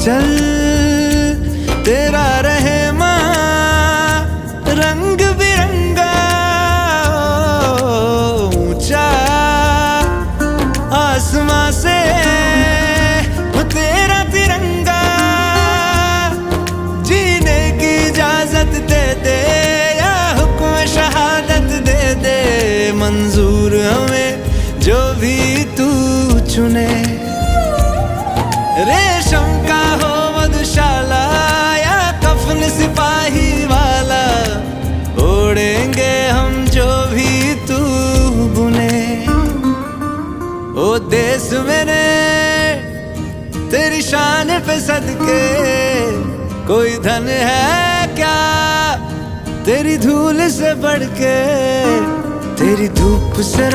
चल तेरा रहे रंग बिरंगा, ऊंचा आसमां से तेरा तिरंगा, जीने की इजाजत दे दे या हुक्म शहादत दे दे, मंजूर हमें जो भी तू चुने। रेशम का हो मधुशाला या कफन सिपाही वाला, ओढ़ेंगे हम जो भी तू बुने। ओ देश मेरे तेरी शान पे सदके, कोई धन है क्या तेरी धूल से बढ़ के, तेरी धूप से